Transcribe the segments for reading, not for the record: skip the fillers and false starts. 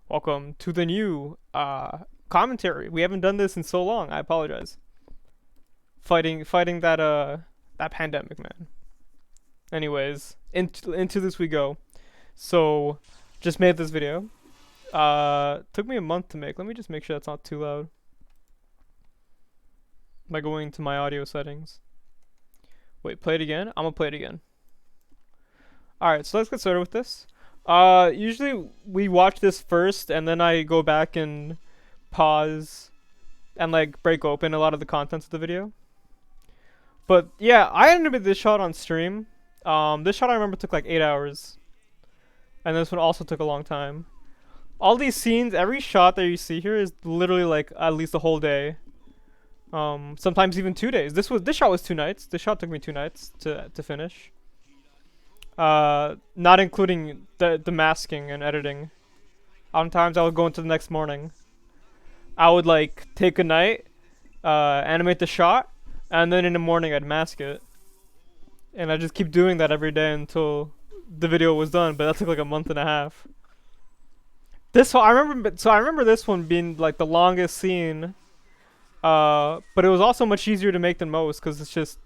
Welcome to the new commentary. We haven't done this in so long. I apologize. Fighting that pandemic, man. Anyways, into this we go. So, just made this video. Took me a month to make. Let me just make sure that's not too loud by going to my audio settings. Wait, play it again? I'm gonna play it again. Alright, so let's get started with this. Usually we watch this first and then I go back and pause and like break open a lot of the contents of the video. But yeah, I animated this shot on stream. This shot I remember took like 8 hours. And this one also took a long time. All these scenes, every shot that you see here is literally like at least a whole day. Sometimes even 2 days. This shot was 2 nights. This shot took me 2 nights to finish. Not including the masking and editing. Sometimes I would go into the next morning. I would like take a night, animate the shot, and then in the morning I'd mask it. And I just keep doing that every day until the video was done. But that took like a month and a half. This one, I remember this one being like the longest scene. But it was also much easier to make than most because it's just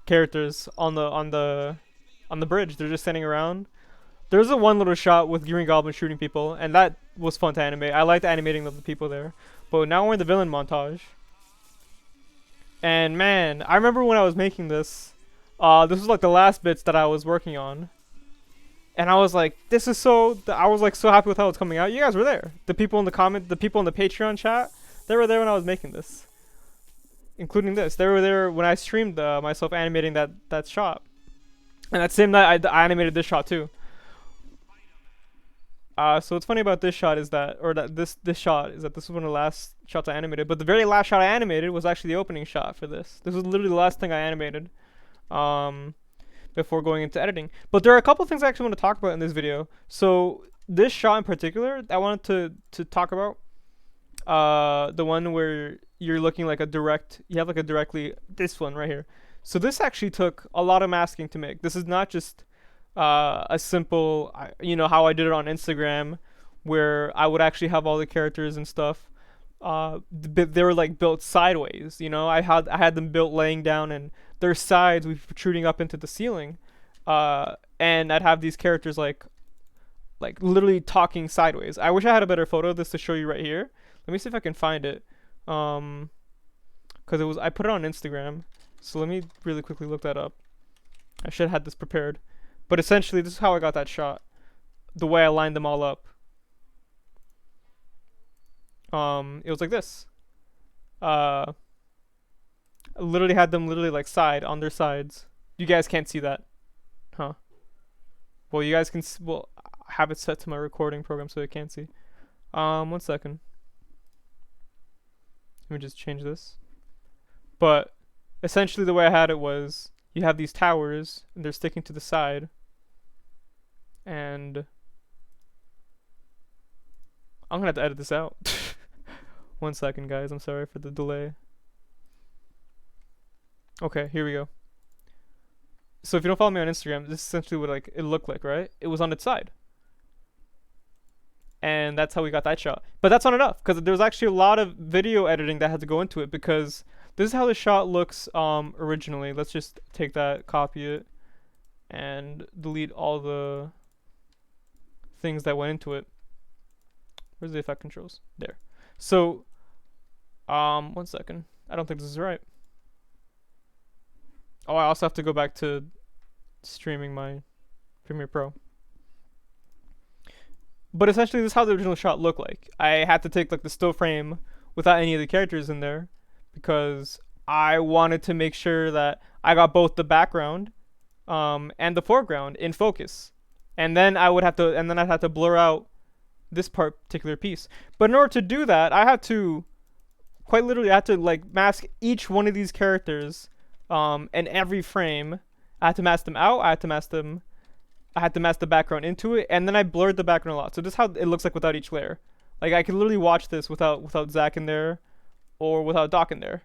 characters on the bridge. They're just standing around. There's a one little shot with Green Goblin shooting people, and that was fun to animate. I liked animating the people there. But now we're in the villain montage. And man, I remember when I was making this. This was like the last bits that I was working on. And I was like, this is so. I was like so happy with how it's coming out. You guys were there. The people in the Patreon chat, they were there when I was making this. Including this. They were there when I streamed myself animating that shot. And that same night, I animated this shot too. So what's funny about this shot is that, this shot is that this was one of the last shots I animated. But the very last shot I animated was actually the opening shot for this. This was literally the last thing I animated, before going into editing. But there are a couple things I actually want to talk about in this video. So this shot in particular, I wanted to talk about. The one where you're looking like you have like a directly, this one right here. So this actually took a lot of masking to make. This is not just a simple, how I did it on Instagram, where I would actually have all the characters and stuff. They were like built sideways. I had them built laying down, and their sides would be protruding up into the ceiling. And I'd have these characters like literally talking sideways. I wish I had a better photo of this to show you right here. Let me see if I can find it. Cause I put it on Instagram. So let me really quickly look that up. I should have had this prepared. But essentially, this is how I got that shot. The way I lined them all up. It was like this. I literally had them like on their sides. You guys can't see that. Huh. Well, you guys can, well, I have it set to my recording program so you can't see. 1 second. Let me just change this. But essentially the way I had it was you have these towers and they're sticking to the side. And I'm gonna have to edit this out. 1 second, guys. I'm sorry for the delay. Okay, here we go. So if you don't follow me on Instagram, this is essentially what it looked like, right? It was on its side. And that's how we got that shot. But that's not enough, because there's actually a lot of video editing that had to go into it, because this is how the shot looks originally. Let's just take that, copy it, and delete all the things that went into it. Where's the effect controls? There. So, 1 second. I don't think this is right. Oh, I also have to go back to streaming my Premiere Pro. But essentially, this is how the original shot looked like. I had to take like the still frame without any of the characters in there, because I wanted to make sure that I got both the background and the foreground in focus. And then I'd have to blur out this particular piece. But in order to do that, I had to quite literally like mask each one of these characters in every frame. I had to mask them out. I had to mask the background into it, and then I blurred the background a lot. So this is how it looks like without each layer. Like I could literally watch this without Zach in there, or without Doc in there,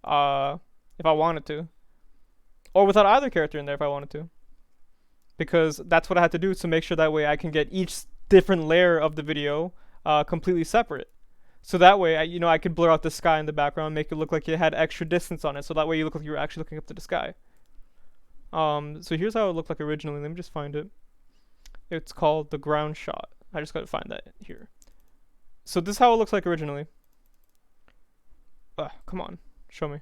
if I wanted to, or without either character in there if I wanted to, because that's what I had to do to make sure that way I can get each different layer of the video completely separate. So that way, I could blur out the sky in the background, make it look like it had extra distance on it. So that way you look like you were actually looking up to the sky. So here's how it looked like originally. Let me just find it. It's called the ground shot. I just gotta find that here. So this is how it looks like originally. Come on, show me.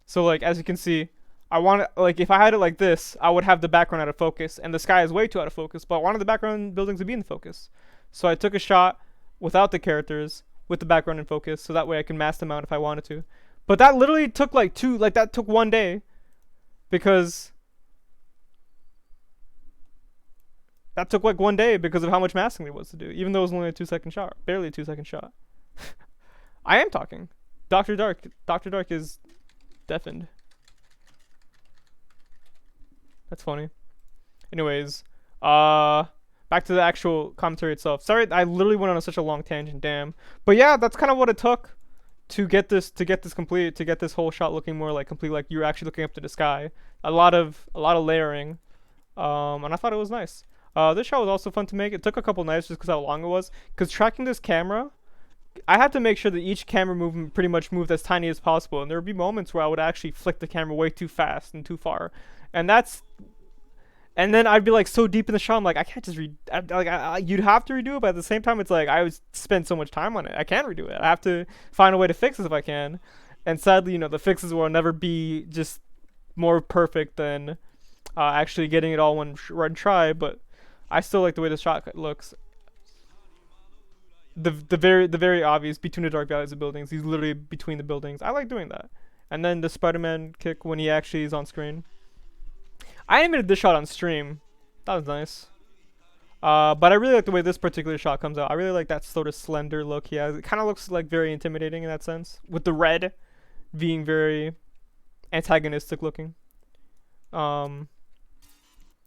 So like, as you can see, I want it, like, if I had it like this, I would have the background out of focus, and the sky is way too out of focus, but I wanted the background buildings to be in focus. So I took a shot without the characters, with the background in focus, so that way I can mask them out if I wanted to. But that literally took that took 1 day, because that took like 1 day because of how much masking there was to do, even though it was only a 2-second shot, barely a 2-second shot. I am talking. Dr. Dark is deafened. That's funny. Anyways, back to the actual commentary itself. Sorry, I literally went on such a long tangent, damn. But yeah, that's kind of what it took to get this complete, to get this whole shot looking more like complete, like you're actually looking up to the sky. A lot of layering, and I thought it was nice. This shot was also fun to make. It took a couple nights just because how long it was. Because tracking this camera, I had to make sure that each camera movement pretty much moved as tiny as possible, and there would be moments where I would actually flick the camera way too fast and too far, and then I'd be like so deep in the shot, I'm like, I can't just you'd have to redo it, but at the same time, it's like I would spend so much time on it, I can't redo it. I have to find a way to fix this if I can, and sadly, the fixes will never be just more perfect than actually getting it all one try. But I still like the way the shot looks. The very obvious between the dark valleys of buildings. He's literally between the buildings. I like doing that. And then the Spider-Man kick when he actually is on screen. I animated this shot on stream. That was nice. But I really like the way this particular shot comes out. I really like that sort of slender look he has. It kind of looks like very intimidating in that sense, with the red being very antagonistic looking. Oh,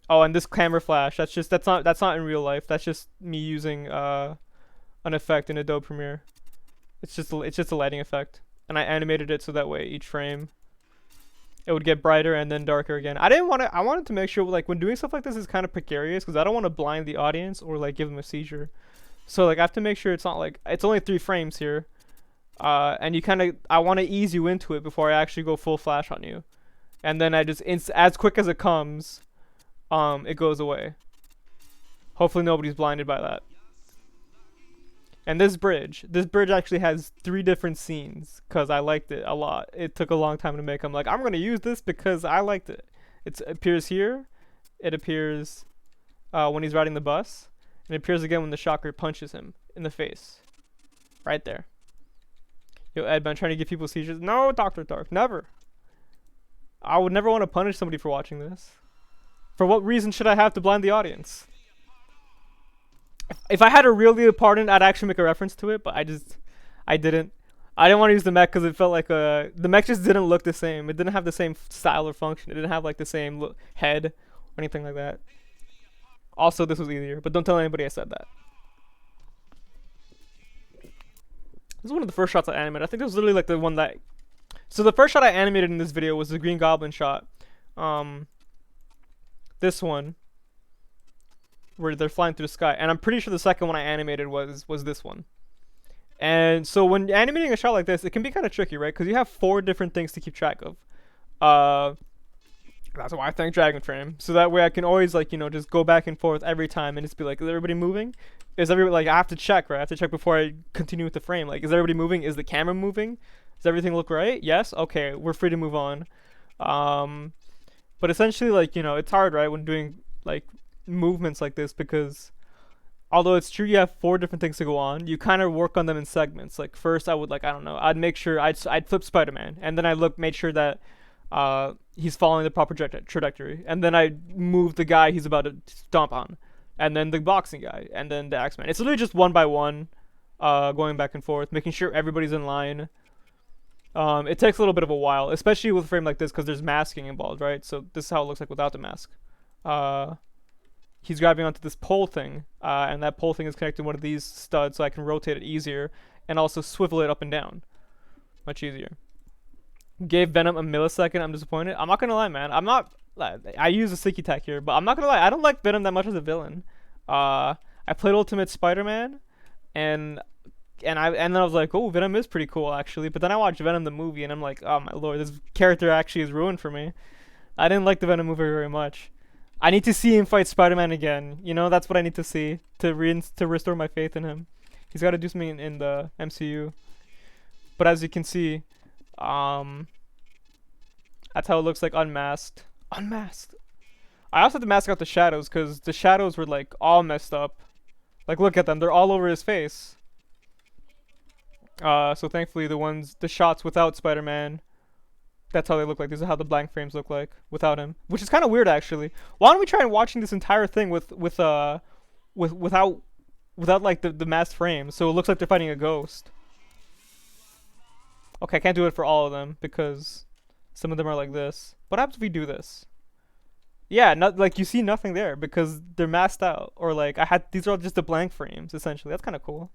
and this camera flash. That's not in real life. That's just me using an effect in Adobe Premiere. It's just a lighting effect, and I animated it so that way each frame it would get brighter and then darker again. I wanted to make sure, like, when doing stuff like this is kind of precarious, because I don't want to blind the audience or like give them a seizure. So like I have to make sure it's not like it's only 3 frames here, and I want to ease you into it before I actually go full flash on you, and then I just as quick as it comes, it goes away. Hopefully nobody's blinded by that. And this bridge actually has 3 different scenes because I liked it a lot. It took a long time to make. I'm like, I'm going to use this because I liked it. It appears here. It appears when he's riding the bus. And it appears again when the shocker punches him in the face. Right there. Yo, Ed, I'm trying to give people seizures. No, Dr. Dark, never. I would never want to punish somebody for watching this. For what reason should I have to blind the audience? If I had a real Leo Pardon, I'd actually make a reference to it, but I didn't. I didn't want to use the mech because it felt like the mech just didn't look the same. It didn't have the same style or function. It didn't have like the same head or anything like that. Also, this was easier, but don't tell anybody I said that. This is one of the first shots I animated. I think this was literally like the one that. So the first shot I animated in this video was the Green Goblin shot. This one, where they're flying through the sky, and I'm pretty sure the second one I animated was this one. And so when animating a shot like this, it can be kind of tricky, right? Because you have 4 different things to keep track of. That's why I thank Dragon Frame. So that way I can always just go back and forth every time and just be like, is everybody moving? Is everybody, like, I have to check, right? I have to check before I continue with the frame. Like, is everybody moving? Is the camera moving? Does everything look right? Yes? Okay, we're free to move on. But essentially, like, it's hard, right? When doing, like, movements like this, because although it's true you have 4 different things to go on, you kind of work on them in segments. Like, first I would, like, I don't know, I'd make sure I'd flip Spider-Man, and then I made sure that he's following the proper trajectory, and then I move the guy he's about to stomp on, and then the boxing guy, and then the Axeman. It's literally just one by one, going back and forth, making sure everybody's in line. It takes a little bit of a while, especially with a frame like this, because there's masking involved, right? So this is how it looks like without the mask. He's grabbing onto this pole thing, and that pole thing is connected to one of these studs, so I can rotate it easier, and also swivel it up and down. Much easier. Gave Venom a millisecond, I'm disappointed. I'm not gonna lie, man. I use a sticky tack here, but I'm not gonna lie, I don't like Venom that much as a villain. I played Ultimate Spider-Man, and and then I was like, oh, Venom is pretty cool actually. But then I watched Venom the movie, and I'm like, oh my lord, this character actually is ruined for me. I didn't like the Venom movie very much. I need to see him fight Spider-Man again. You know, that's what I need to see to restore my faith in him. He's got to do something in the MCU. But as you can see, um, that's how it looks like unmasked. Unmasked. I also had to mask out the shadows because the shadows were like all messed up. Like look at them, they're all over his face. So thankfully the shots without Spider-Man, that's how they look like. These are how the blank frames look like without him, which is kind of weird actually. Why don't we try watching this entire thing without like the masked frames, so it looks like they're fighting a ghost. Okay, I can't do it for all of them because some of them are like this. What happens if we do this? Yeah, not like you see nothing there because they're masked out, or like these are all just the blank frames essentially. That's kind of cool.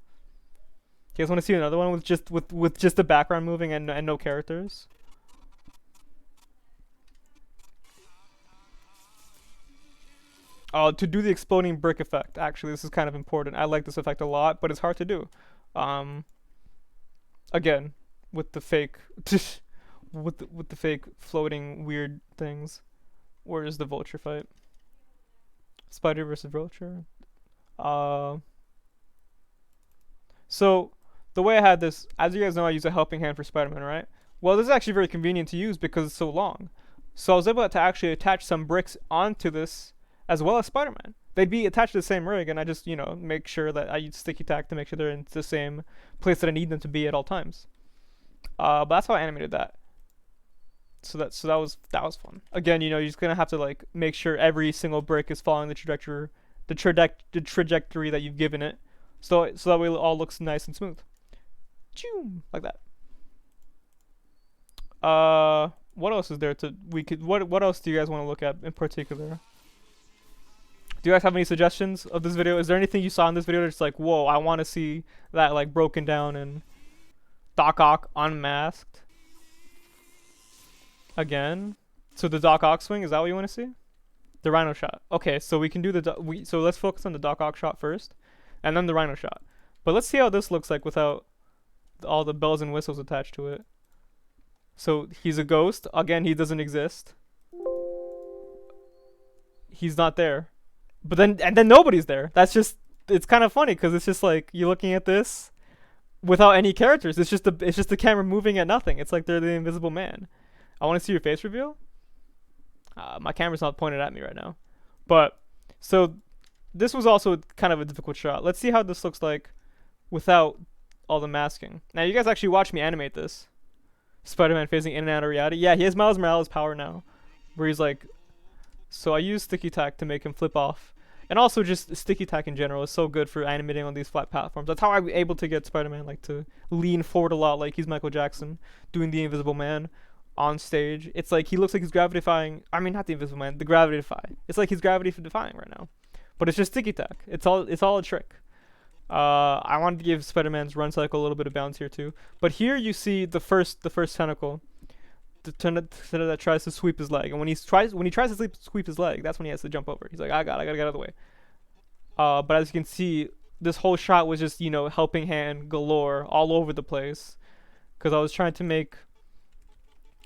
You guys want to see another one with just the background moving and no characters? Oh, to do the exploding brick effect, actually, this is kind of important. I like this effect a lot, but it's hard to do. Um, again, with the fake, with the fake floating weird things. Where is the Vulture fight? Spider versus Vulture. Uh, so the way I had this, as you guys know, I use a helping hand for Spider-Man, right? Well, this is actually very convenient to use because it's so long. So I was able to actually attach some bricks onto this as well as Spider-Man. They'd be attached to the same rig, and I just, you know, make sure that I use sticky tack to make sure they're in the same place that I need them to be at all times. But that's how I animated that. So that was fun. Again, you know, you're just gonna have to like make sure every single brick is following the trajectory that you've given it, so that way it all looks nice and smooth. Choom, like that. What else is there what else do you guys want to look at in particular? Do you guys have any suggestions of this video? Is there anything you saw in this video that's like, whoa, I want to see that like broken down and Doc Ock unmasked again? So the Doc Ock swing, is that what you want to see? The Rhino shot. Okay, so we can do so let's focus on the Doc Ock shot first, and then the Rhino shot. But let's see how this looks like without all the bells and whistles attached to it. So he's a ghost. Again, he doesn't exist. He's not there. But then nobody's there. It's kind of funny because it's just like you're looking at this without any characters. It's just the camera moving at nothing. It's like they're the Invisible Man. I want to see your face reveal. My camera's not pointed at me right now. But so this was also kind of a difficult shot. Let's see how this looks like without all the masking. Now you guys actually watch me animate this. Spider-Man phasing in and out of reality. Yeah, he has Miles Morales power now, where he's like. So I use sticky tack to make him flip off. And also just sticky tack in general is so good for animating on these flat platforms. That's how I'm able to get Spider-Man like to lean forward a lot, like he's Michael Jackson doing the Invisible Man on stage. It's like he looks like he's gravity defying. I mean, not the Invisible Man, the gravity defy. It's like he's gravity defying right now, but it's just sticky tack. It's all a trick. I wanted to give Spider-Man's run cycle a little bit of bounce here too. But here you see the first tentacle. The tentacle that tries to sweep his leg, and when he tries to sweep his leg, that's when he has to jump over. He's like, I gotta get out of the way. But as you can see, this whole shot was just, you know, helping hand galore all over the place, because I was trying to make.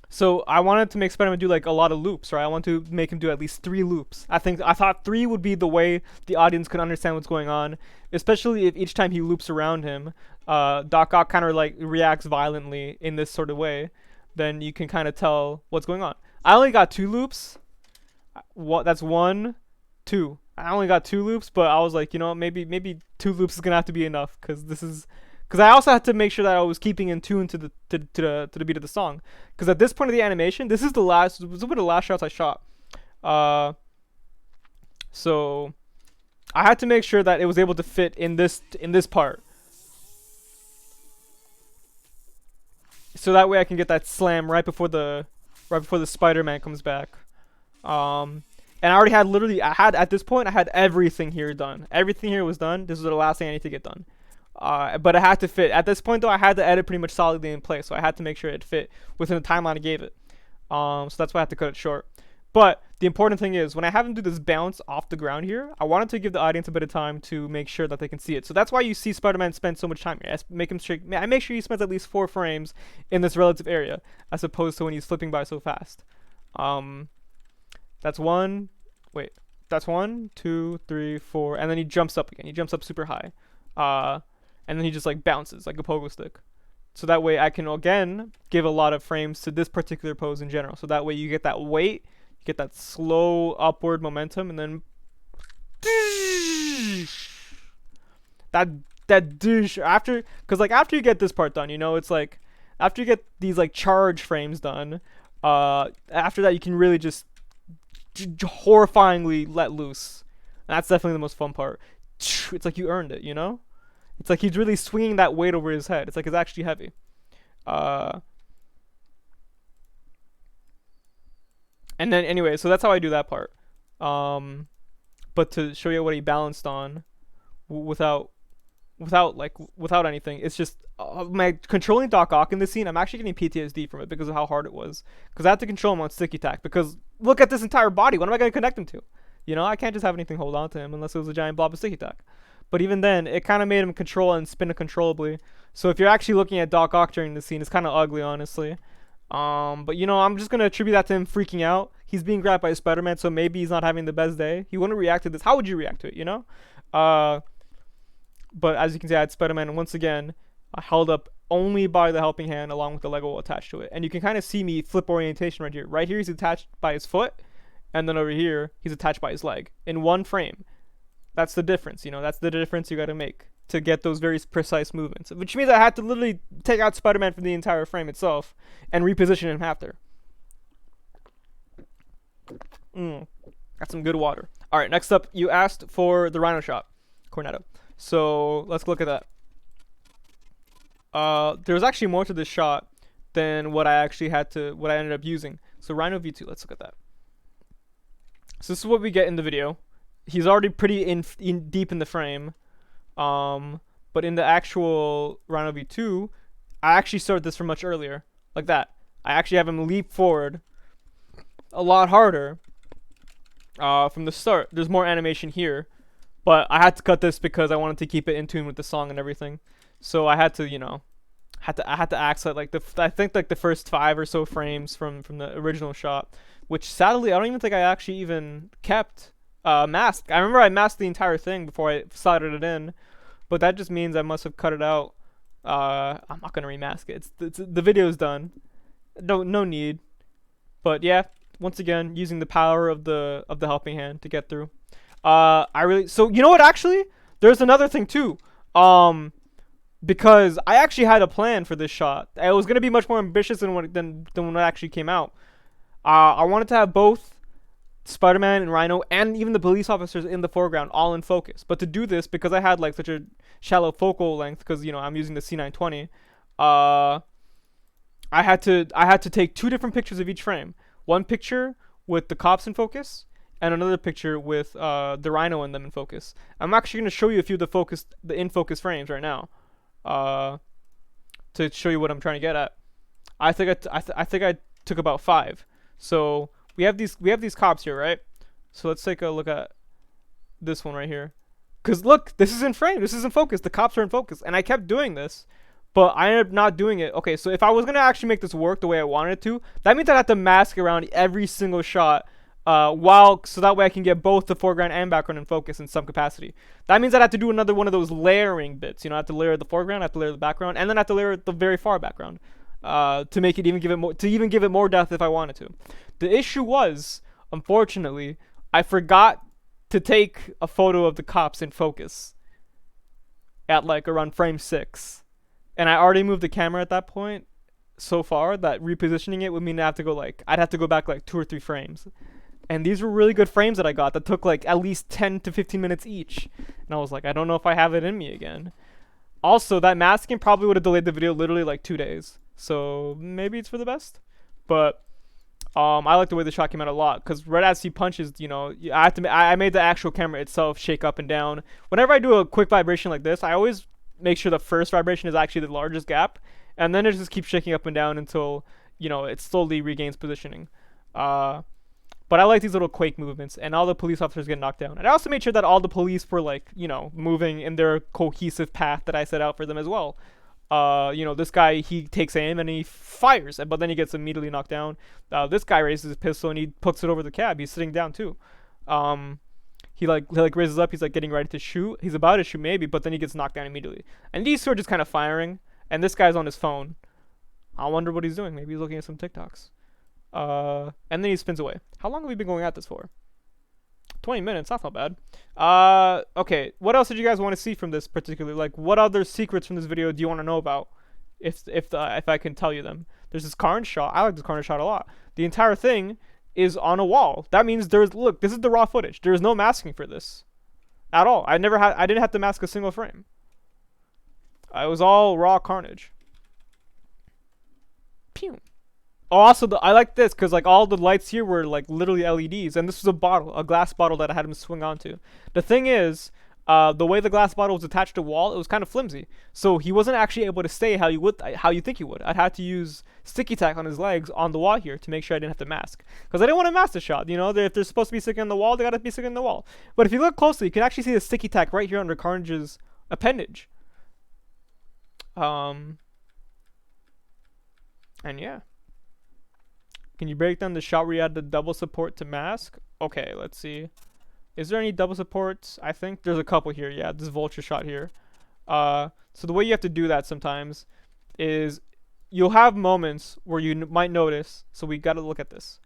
So I wanted to make Spider-Man do like a lot of loops, right? I want to make him do at least 3 loops. I thought 3 would be the way the audience could understand what's going on, especially if each time he loops around him, Doc Ock kind of like reacts violently in this sort of way. Then you can kind of tell what's going on. I only got 2 loops. That's 1, 2. I only got 2 loops, but I was like, you know, maybe 2 loops is gonna have to be enough, because I also had to make sure that I was keeping in tune to the beat of the song. Because at this point of the animation, this is one of the last shots I shot. So I had to make sure that it was able to fit in this part. So that way I can get that slam right before the Spider-Man comes back. And I already had at this point I had everything here done. Everything here was done. This was the last thing I need to get done. But it had to fit. At this point though, I had the edit pretty much solidly in place, so I had to make sure it fit within the timeline I gave it. So that's why I had to cut it short. But the important thing is when I have him do this bounce off the ground here, I wanted to give the audience a bit of time to make sure that they can see it. So that's why you see Spider-Man spend so much time here. I make sure he spends at least 4 frames in this relative area, as opposed to when he's flipping by so fast. That's one. Wait, that's 1, 2, 3, 4, and then he jumps up again. He jumps up super high, and then he just like bounces like a pogo stick. So that way I can again give a lot of frames to this particular pose in general. So that way you get that weight, you get that slow upward momentum, and then that dish after, because like after you get this part done, you know, it's like after you get these like charge frames done, after that you can really just horrifyingly let loose. And that's definitely the most fun part. It's like you earned it, you know? It's like he's really swinging that weight over his head. It's like it's actually heavy. And then anyway, so that's how I do that part. But to show you what he balanced on without anything, it's just my controlling Doc Ock in this scene. I'm actually getting PTSD from it because of how hard it was. Because I had to control him on sticky tack. Because look at this entire body. What am I going to connect him to? You know, I can't just have anything hold on to him unless it was a giant blob of sticky tack. But even then, it kind of made him control and spin uncontrollably. So if you're actually looking at Doc Ock during the scene, it's kind of ugly, honestly. But you know, I'm just gonna attribute that to him freaking out. He's being grabbed by Spider-Man, so maybe he's not having the best day. He wouldn't react to this. How would you react to it? You know? But as you can see, I had Spider-Man once again held up only by the helping hand, along with the Lego attached to it. And you can kind of see me flip orientation right here. Right here, he's attached by his foot, and then over here, he's attached by his leg in one frame. That's the difference, you know. That's the difference you got to make to get those very precise movements. Which means I had to literally take out Spider-Man from the entire frame itself and reposition him after. Got some good water. All right, next up, you asked for the Rhino shot, Cornetto. So let's look at that. There's actually more to this shot than what I ended up using. So Rhino V2, let's look at that. So this is what we get in the video. He's already pretty deep in the frame, but in the actual Rhino V2, I actually started this from much earlier, like that. I actually have him leap forward a lot harder from the start. There's more animation here, but I had to cut this because I wanted to keep it in tune with the song and everything. So I had to, you know, I had to accent like I think like the first 5 or so frames from the original shot, which sadly I don't even think I actually even kept. Mask. I remember I masked the entire thing before I slotted it in, but that just means I must have cut it out. I'm not gonna remask it. The video's done. No need. But yeah, once again, using the power of the helping hand to get through. So you know what? Actually, there's another thing too. Because I actually had a plan for this shot. It was gonna be much more ambitious than when it actually came out. I wanted to have both Spider-Man and Rhino and even the police officers in the foreground all in focus. But to do this, because I had like such a shallow focal length, because you know I'm using the C920, I had to take 2 different pictures of each frame. One picture with the cops in focus, and another picture with the Rhino in them in focus. I'm actually going to show you a few of the in focus frames right now, to show you what I'm trying to get at. I think I took about 5. So we have these cops here, right? So let's take a look at this one right here. Cause look, this is in frame. This is in focus. The cops are in focus, and I kept doing this, but I ended up not doing it. Okay, so if I was gonna actually make this work the way I wanted it to, that means I have to mask around every single shot, so that way I can get both the foreground and background in focus in some capacity. That means I'd have to do another one of those layering bits. You know, I have to layer the foreground, I have to layer the background, and then I have to layer the very far background. To make it give it more depth if I wanted to. The issue was, unfortunately, I forgot to take a photo of the cops in focus at like around frame 6, and I already moved the camera at that point so far that repositioning it would mean I'd have to go back like 2 or 3 frames. And these were really good frames that I got that took like at least 10 to 15 minutes each, and I was like, I don't know if I have it in me again. Also, that masking probably would have delayed the video literally like 2 days. So maybe it's for the best. But I like the way the shot came out a lot, because right as he punches, you know, I made the actual camera itself shake up and down. Whenever I do a quick vibration like this, I always make sure the first vibration is actually the largest gap, and then it just keeps shaking up and down until, you know, it slowly regains positioning. But But I like these little quake movements, and all the police officers get knocked down. And I also made sure that all the police were like, moving in their cohesive path that I set out for them as well. This guy, he takes aim and he fires, but then he gets immediately knocked down. This guy raises his pistol and he puts it over the cab. He's sitting down too. He raises up. He's like getting ready to shoot. He's about to shoot maybe, but then he gets knocked down immediately. And these two are just kind of firing. And this guy's on his phone. I wonder what he's doing. Maybe he's looking at some TikToks. And then he spins away. How long have we been going at this for? 20 minutes. That's not bad. Okay. What else did you guys want to see from this particular? Like, what other secrets from this video do you want to know about? If I can tell you them. There's this carnage shot. I like this carnage shot a lot. The entire thing is on a wall. That means look, this is the raw footage. There is no masking for this at all. I didn't have to mask a single frame. It was all raw carnage. Pew. Oh, also, I like this because like all the lights here were like literally LEDs, and this was a glass bottle that I had him swing onto. The thing is, the way the glass bottle was attached to the wall, it was kind of flimsy, so he wasn't actually able to stay how you think he would. I'd had to use sticky tack on his legs on the wall here to make sure I didn't have to mask, because I didn't want to mask the shot. If they're supposed to be sticking on the wall, they gotta be sticking on the wall. But if you look closely, you can actually see the sticky tack right here under Carnage's appendage. And yeah. Can you break down the shot where you add the double support to mask? Okay, let's see. Is there any double supports? I think there's a couple here. Yeah, this vulture shot here. So the way you have to do that sometimes is you'll have moments where you might notice. So we got to look at this.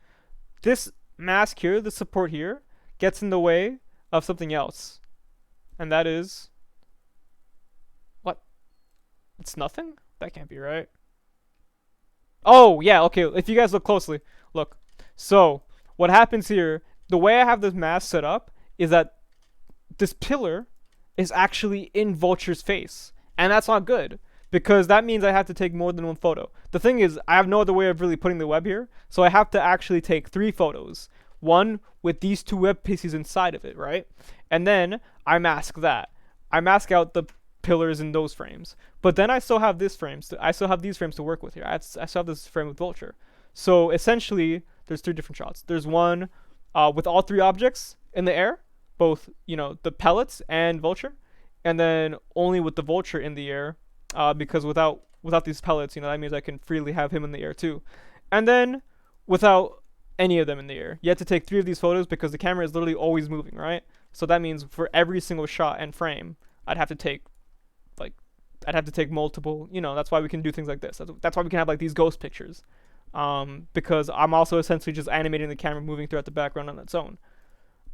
This mask here, the support here, gets in the way of something else. And that is... What? It's nothing? That can't be right. Oh, yeah, okay. If you guys look closely, look. So, what happens here, the way I have this mask set up is that this pillar is actually in Vulture's face. And that's not good, because that means I have to take more than one photo. The thing is, I have no other way of really putting the web here, so I have to actually take 3 photos. One with these 2 web pieces inside of it, right? And then I mask that. I mask out the pillars in those frames, but then I still have these frames to work with here. I still have this frame with Vulture. So essentially there's 3 different shots. There's one with all 3 objects in the air, both the pellets and Vulture, and then only with the Vulture in the air, because without these pellets, that means I can freely have him in the air too. And then without any of them in the air, you have to take 3 of these photos because the camera is literally always moving, right? So that means for every single shot and frame I'd have to take multiple, that's why we can do things like this. That's why we can have like these ghost pictures, because I'm also essentially just animating the camera moving throughout the background on its own.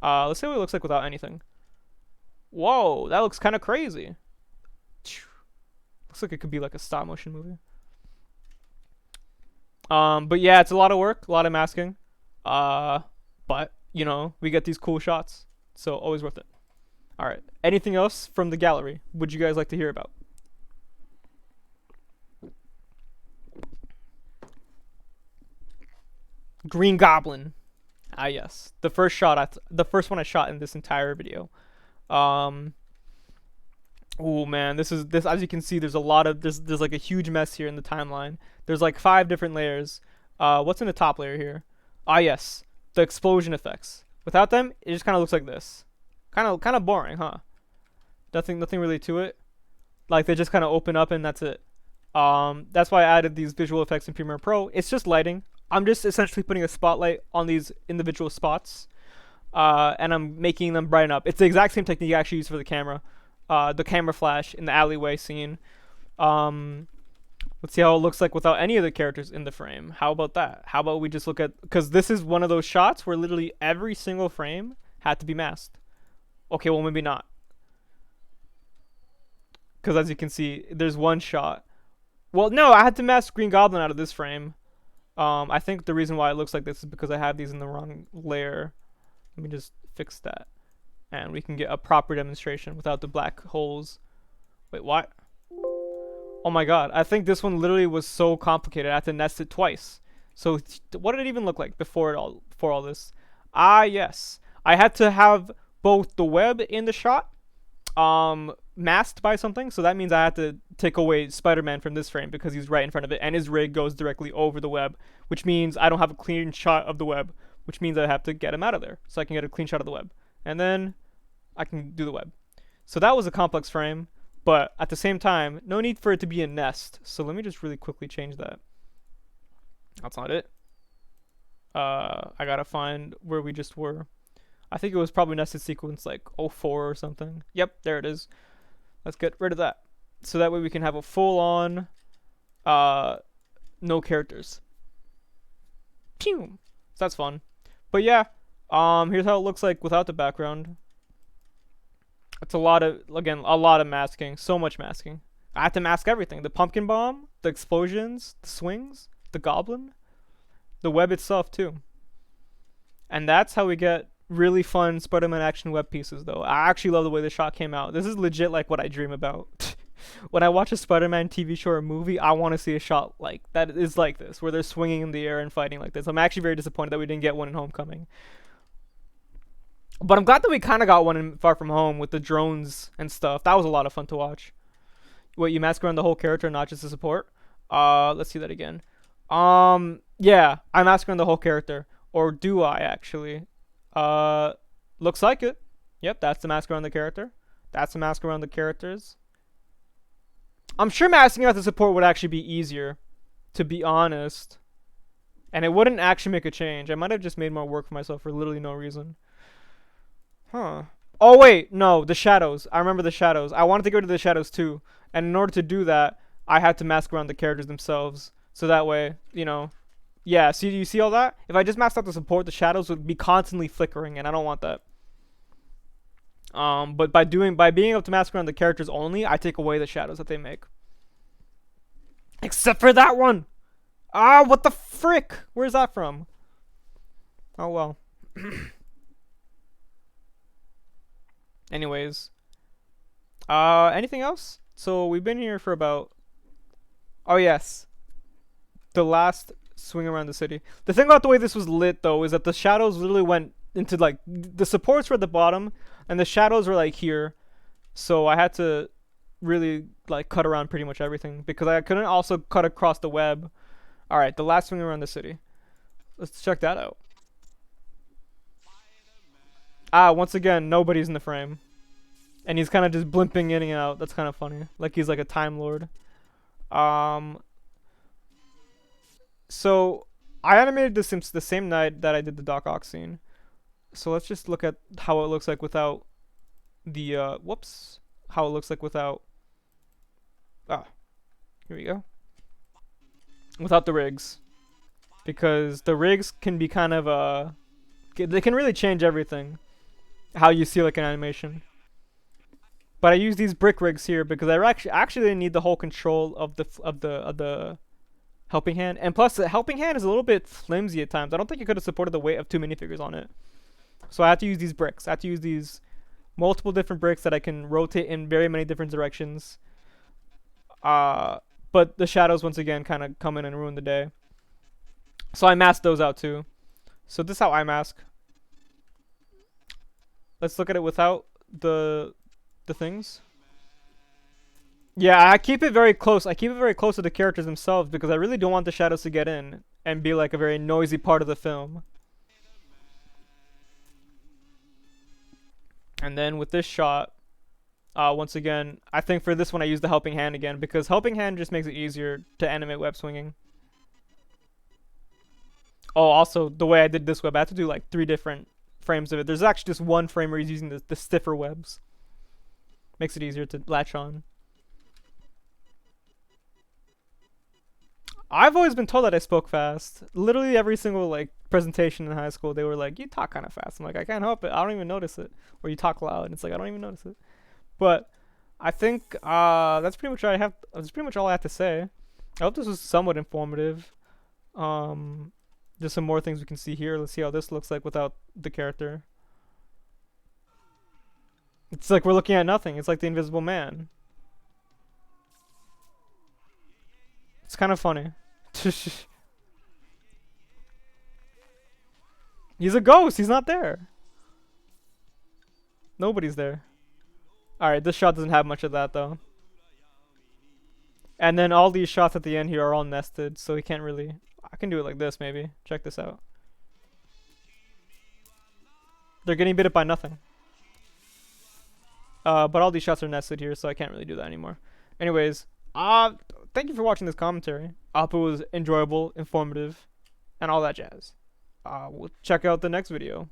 Let's see what it looks like without anything. Whoa, that looks kind of crazy. Looks like it could be like a stop motion movie. But yeah, it's a lot of work, a lot of masking, but we get these cool shots, so always worth it. All right, anything else from the gallery would you guys like to hear about? Green Goblin. Ah, yes. The first one I shot in this entire video. Oh man, this as you can see, there's like a huge mess here in the timeline. There's like 5 different layers. What's in the top layer here? Ah, yes. The explosion effects. Without them, it just kind of looks like this. Kind of boring, huh? Nothing really to it. Like they just kind of open up and that's it. That's why I added these visual effects in Premiere Pro. It's just lighting. I'm just essentially putting a spotlight on these individual spots, and I'm making them brighten up. It's the exact same technique I actually use for the camera flash in the alleyway scene. Let's see how it looks like without any of the characters in the frame. How about that? How about we just look at, because this is one of those shots where literally every single frame had to be masked. Okay, well maybe not. Because as you can see, there's one shot. Well, no, I had to mask Green Goblin out of this frame. I think the reason why it looks like this is because I have these in the wrong layer. Let me just fix that. And we can get a proper demonstration without the black holes. Wait, what? Oh my god, I think this one literally was so complicated. I had to nest it twice. So what did it even look like before all this? Ah, yes. I had to have both the web in the shot masked by something, so that means I have to take away Spider-Man from this frame because he's right in front of it, and his rig goes directly over the web, which means I don't have a clean shot of the web which means I have to get him out of there so I can get a clean shot of the web. And then I can do the web. So that was a complex frame, but at the same time, no need for it to be a nest. So let me just really quickly change that. That's not it. I gotta find where we just were. I think it was probably nested sequence like 04 or something. Yep, there it is. Let's get rid of that. So that way we can have a full on no characters. Pew! So that's fun. But yeah, here's how it looks like without the background. It's a lot of, again, a lot of masking. So much masking. I had to mask everything. The pumpkin bomb, the explosions, the swings, the goblin, the web itself too. And that's how we get really fun Spider-Man action web pieces though. I actually love the way the shot came out. This is legit like what I dream about. When I watch a Spider-Man TV show or movie, I want to see a shot like that is like this, where they're swinging in the air and fighting like this. I'm actually very disappointed that we didn't get one in Homecoming. But I'm glad that we kind of got one in Far From Home with the drones and stuff. That was a lot of fun to watch. Wait, you mask around the whole character, not just the support? Let's see that again. Yeah, I mask around the whole character. Or do I actually? Looks like it. Yep, that's the mask around the character. That's the mask around the characters. I'm sure masking out the support would actually be easier, to be honest. And it wouldn't actually make a change. I might have just made more work for myself for literally no reason. Huh. Oh, wait. No, the shadows. I remember the shadows. I wanted to go to the shadows too. And in order to do that, I had to mask around the characters themselves. So that way, you know. Yeah, see, you see all that? If I just masked out the support, the shadows would be constantly flickering, and I don't want that. But by being able to mask around the characters only, I take away the shadows that they make. Except for that one! Ah, what the frick? Where's that from? Oh, well. Anyways. Anything else? So, we've been here for about... Oh, yes. The last swing around the city. The thing about the way this was lit, though, is that the shadows literally went into, like... The supports were at the bottom, and the shadows were, like, here. So, I had to really, like, cut around pretty much everything. Because I couldn't also cut across the web. Alright, the last swing around the city. Let's check that out. Ah, once again, nobody's in the frame. And he's kind of just blimping in and out. That's kind of funny. Like he's like a Time Lord. So, I animated this the same night that I did the Doc Ock scene. So let's just look at how it looks like without the, whoops. How it looks like without... Ah, here we go. Without the rigs. Because the rigs can be kind of, they can really change everything. How you see like an animation. But I use these brick rigs here because I actually need the whole control of the helping hand. And plus the helping hand is a little bit flimsy at times. I don't think it could have supported the weight of 2 minifigures on it. So I have to use these bricks. I have to use these multiple different bricks that I can rotate in very many different directions. But the shadows once again kind of come in and ruin the day. So I masked those out too. So this is how I mask. Let's look at it without the things. Yeah, I keep it very close. I keep it very close to the characters themselves because I really don't want the shadows to get in and be like a very noisy part of the film. And then with this shot, once again, I think for this one I use the helping hand again because helping hand just makes it easier to animate web swinging. Oh, also, the way I did this web, I had to do like 3 different frames of it. There's actually just one frame where he's using the stiffer webs. Makes it easier to latch on. I've always been told that I spoke fast. Literally every single like presentation in high school, they were like, "You talk kind of fast." I'm like, "I can't help it. I don't even notice it." Or you talk loud, and it's like I don't even notice it. But I think that's pretty much That's pretty much all I have to say. I hope this was somewhat informative. There's some more things we can see here. Let's see how this looks like without the character. It's like we're looking at nothing. It's like the Invisible Man. It's kind of funny. He's a ghost. He's not there. Nobody's there. Alright, this shot doesn't have much of that though. And then all these shots at the end here are all nested, so he can't really... I can do it like this maybe. Check this out. They're getting bit by nothing. But all these shots are nested here, so I can't really do that anymore. Anyways, thank you for watching this commentary. I hope it was enjoyable, informative, and all that jazz. We'll check out the next video.